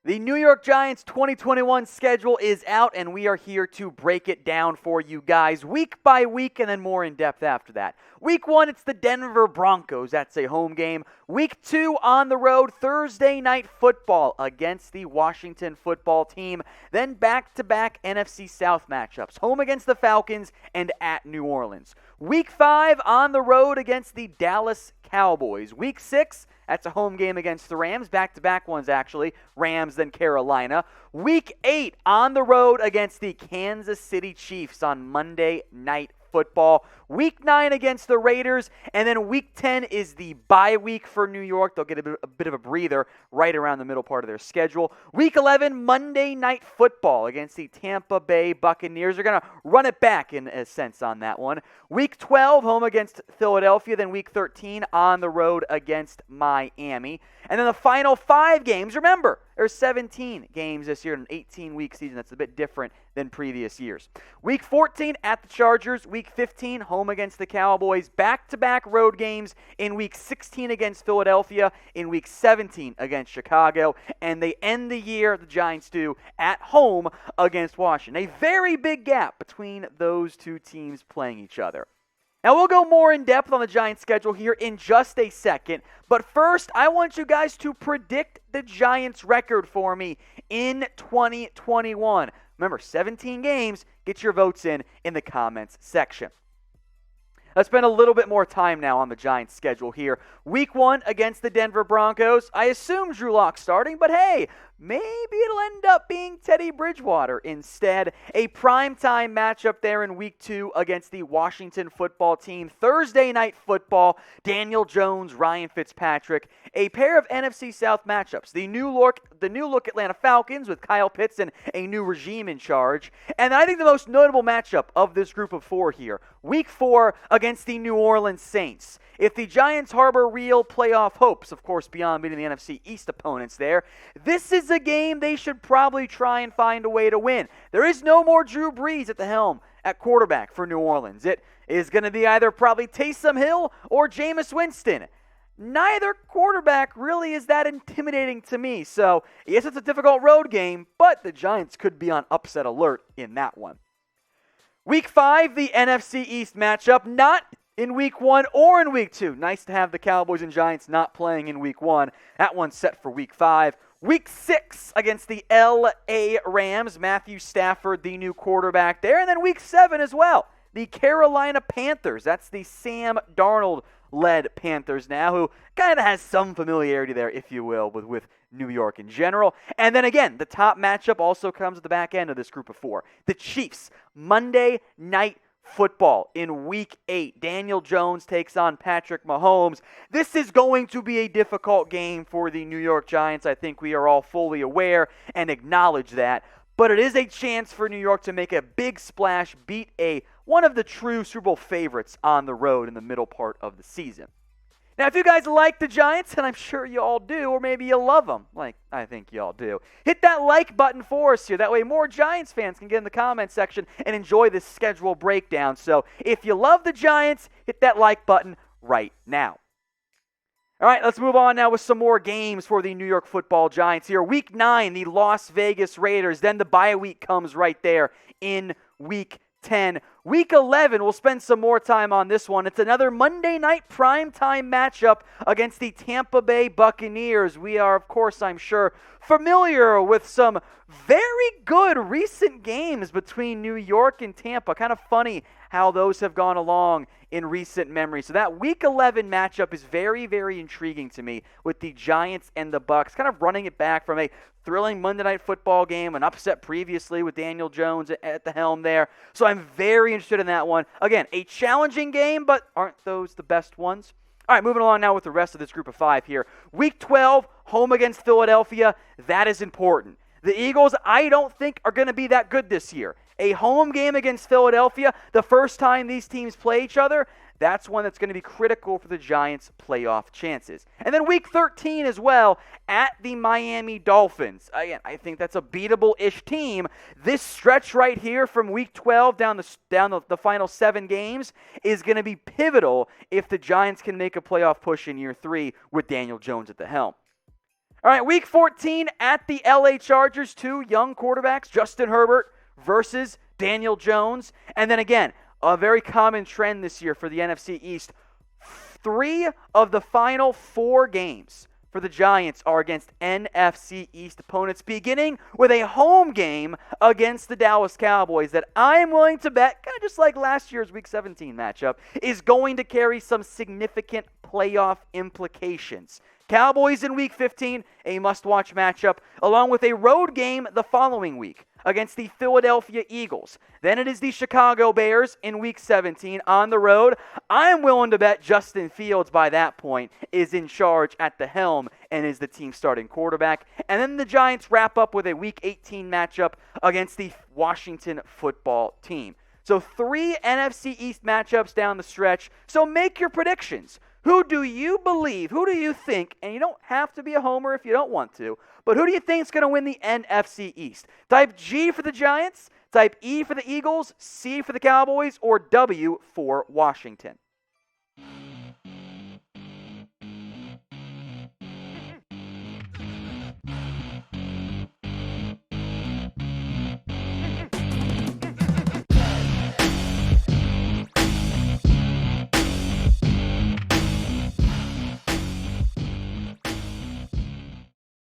The New York Giants 2021 schedule is out, and we are here to break it down for you guys week by week and then more in depth after that. Week 1, it's the Denver Broncos. That's a home game. Week 2, on the road, Thursday night football against the Washington football team. Then back-to-back NFC South matchups, home against the Falcons and at New Orleans. Week 5, on the road against the Dallas Cowboys. Week 6, that's a home game against the Rams, back-to-back ones actually, Rams then Carolina. Week 8, on the road against the Kansas City Chiefs on Monday Night Football. Week 9 against the Raiders, and then Week 10 is the bye week for New York. They'll get a bit of a breather right around the middle part of their schedule. Week 11, Monday Night Football against the Tampa Bay Buccaneers. They're going to run it back in a sense on that one. Week 12, home against Philadelphia. Then Week 13, on the road against Miami. And then the final 5 games, remember, there's 17 games this year in an 18-week season. That's a bit different than previous years. Week 14 at the Chargers. Week 15, home against the Cowboys. Back-to-back road games in Week 16 against Philadelphia, in Week 17 against Chicago. And they end the year, the Giants do, at home against Washington. A very big gap between those two teams playing each other. Now, we'll go more in depth on the Giants' schedule here in just a second. But first, I want you guys to predict the Giants' record for me in 2021. Remember, 17 games. Get your votes in the comments section. Let's spend a little bit more time now on the Giants' schedule here. Week 1 against the Denver Broncos. I assume Drew Lock starting, but hey, maybe it'll end up being Teddy Bridgewater instead. A primetime matchup there in Week 2 against the Washington football team. Thursday night football, Daniel Jones, Ryan Fitzpatrick. A pair of NFC South matchups. The new look Atlanta Falcons with Kyle Pitts and a new regime in charge. And I think the most notable matchup of this group of 4 here, Week 4 against the New Orleans Saints. If the Giants harbor real playoff hopes, of course, beyond beating the NFC East opponents there, this is a game they should probably try and find a way to win. There is no more Drew Brees at the helm at quarterback for New Orleans. It is going to be either probably Taysom Hill or Jameis Winston. Neither quarterback really is that intimidating to me. So, yes, it's a difficult road game, but the Giants could be on upset alert in that one. Week 5, the NFC East matchup, not in Week 1 or in Week 2. Nice to have the Cowboys and Giants not playing in Week 1. That one's set for Week 5. Week 6 against the L.A. Rams. Matthew Stafford, the new quarterback there. And then Week 7 as well. The Carolina Panthers. That's the Sam Darnold-led Panthers now, who kind of has some familiarity there, if you will, with New York in general. And then again, the top matchup also comes at the back end of this group of 4. The Chiefs, Monday Night Football in Week 8. Daniel Jones takes on Patrick Mahomes. This is going to be a difficult game for the New York Giants. I think we are all fully aware and acknowledge that. But it is a chance for New York to make a big splash, beat one of the true Super Bowl favorites on the road in the middle part of the season. Now, if you guys like the Giants, and I'm sure you all do, or maybe you love them, like I think you all do, hit that like button for us here. That way more Giants fans can get in the comment section and enjoy this schedule breakdown. So if you love the Giants, hit that like button right now. All right, let's move on now with some more games for the New York Football Giants here. Week 9, the Las Vegas Raiders. Then the bye week comes right there in Week 10. Week 11, we'll spend some more time on this one. It's another Monday night primetime matchup against the Tampa Bay Buccaneers. We are, of course, I'm sure, familiar with some very good recent games between New York and Tampa. Kind of funny how those have gone along in recent memory. So that Week 11 matchup is very, very intriguing to me with the Giants and the Bucs, kind of running it back from a thrilling Monday Night Football game, an upset previously with Daniel Jones at the helm there. So I'm very interested in that one. Again, a challenging game, but aren't those the best ones? All right, moving along now with the rest of this group of 5 here. Week 12, home against Philadelphia. That is important. The Eagles, I don't think, are going to be that good this year. A home game against Philadelphia, the first time these teams play each other, that's one that's going to be critical for the Giants' playoff chances. And then Week 13 as well, at the Miami Dolphins. Again, I think that's a beatable-ish team. This stretch right here from Week 12 down the final 7 games is going to be pivotal if the Giants can make a playoff push in year 3 with Daniel Jones at the helm. All right, week 14 at the LA Chargers, two young quarterbacks, Justin Herbert versus Daniel Jones. And then again, a very common trend this year for the NFC East. 3 of the final 4 games for the Giants are against NFC East opponents, beginning with a home game against the Dallas Cowboys that I am willing to bet, kind of just like last year's Week 17 matchup, is going to carry some significant playoff implications. Cowboys in Week 15, a must-watch matchup, along with a road game the following week against the Philadelphia Eagles. Then it is the Chicago Bears in Week 17 on the road. I'm willing to bet Justin Fields by that point is in charge at the helm and is the team's starting quarterback. And then the Giants wrap up with a Week 18 matchup against the Washington football team. So 3 NFC East matchups down the stretch. So make your predictions. Who do you believe, who do you think, and you don't have to be a homer if you don't want to, but who do you think is going to win the NFC East? Type G for the Giants, type E for the Eagles, C for the Cowboys, or W for Washington.